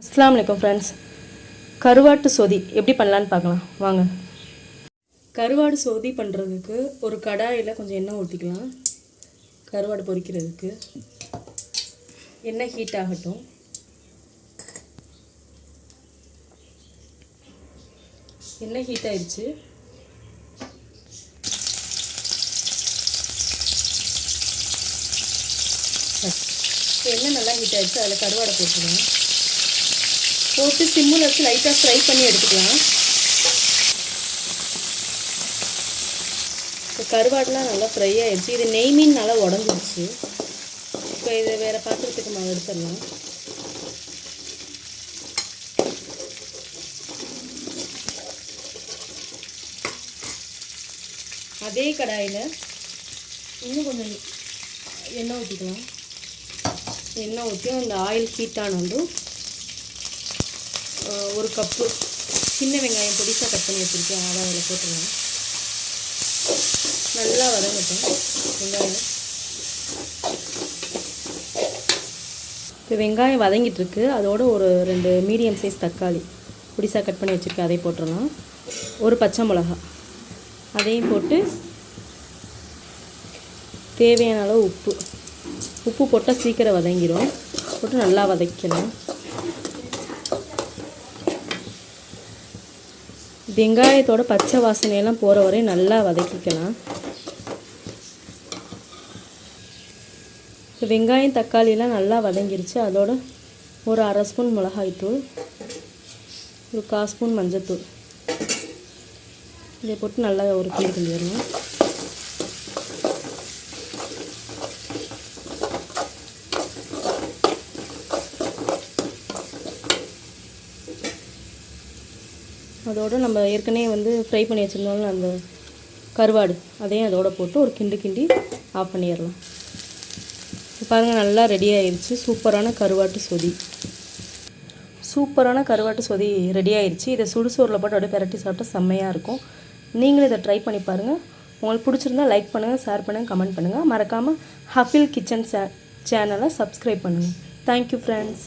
அஸ்ஸலாமு அலைக்கும் ஃப்ரெண்ட்ஸ். கருவாட்டு சொதி எப்படி பண்ணலான்னு பார்க்கலாம் வாங்க. கருவாடு சொதி பண்ணுறதுக்கு ஒரு கடாயில் கொஞ்சம் எண்ணெய் ஊற்றிக்கலாம். கருவாடு பொரிக்கிறதுக்கு எண்ணெய் ஹீட் ஆகட்டும். எண்ணெய் ஹீட் ஆயிடுச்சு. எண்ணெய் நல்லா ஹீட் ஆயிடுச்சு. அதில் கருவாடை போட்டுக்கலாம். போட்டு சிம்மில் வச்சு லைட்டாக ஃப்ரை பண்ணி எடுத்துக்கலாம். இப்போ கருவாடெலாம் நல்லா ஃப்ரை ஆகிடுச்சு. இது நெய் மீன் நல்லா உடஞ்சிடுச்சு. இப்போ இதை வேறு பாத்திரத்துக்கு எடுத்துடலாம். அதே கடாயில் இன்னும் கொஞ்சம் எண்ணெய் ஊற்றிக்கலாம். எண்ணெய் ஊற்றி அந்த ஆயில் ஹீட்டானதும் ஒரு கப்பு சின்ன வெங்காயம் பொடிசாக கட் பண்ணி வச்சுருக்கேன். அதை அதில் போட்டுருவேன். நல்லா வதங்கட்டும் வெங்காயம். இப்போ வெங்காயம் வதங்கிட்டுருக்கு. அதோடு ஒரு 2 மீடியம் சைஸ் தக்காளி பொடிசாக கட் பண்ணி வச்சுருக்கேன். அதை போட்டுடலாம். ஒரு பச்சை மிளகா அதையும் போட்டு தேவையான அளவு உப்பு போட்டால் சீக்கிரம் வதங்கிடும். போட்டு நல்லா வதக்கலாம். வெங்காயத்தோட பச்சை வாசனையெல்லாம் போகிற வரை நல்லா வதக்கிக்கலாம். வெங்காயம் தக்காளியெல்லாம் நல்லா வதங்கிருச்சு. அதோட ஒரு 1/2 ஸ்பூன் மிளகாய்த்தூள், ஒரு 1/4 ஸ்பூன் மஞ்சத்தூள் இதை போட்டு நல்லா ஒரு கிண்டி வரணும். அதோடு நம்ம ஏற்கனவே ஃப்ரை பண்ணி வச்சுருந்தோம்ல அந்த கருவாடு, அதையும் அதோடு போட்டு ஒரு கிண்டி ஆஃப் பண்ணிடலாம். பாருங்கள் நல்லா ரெடி ஆயிடுச்சு. சூப்பரான கருவாட்டு சொதி ரெடி ஆயிடுச்சு. இதை சுடுசோறில் போட்டு அப்படியே பிரட்டி சாப்பிட்டா செம்மையாக இருக்கும். நீங்களும் இதை ட்ரை பண்ணி பாருங்கள். உங்களுக்கு பிடிச்சிருந்தா லைக் பண்ணுங்கள், ஷேர் பண்ணுங்கள், கமெண்ட் பண்ணுங்கள். மறக்காமல் ஹஃபில் கிச்சன் சேனலை சப்ஸ்கிரைப் பண்ணுங்கள். Thank you friends.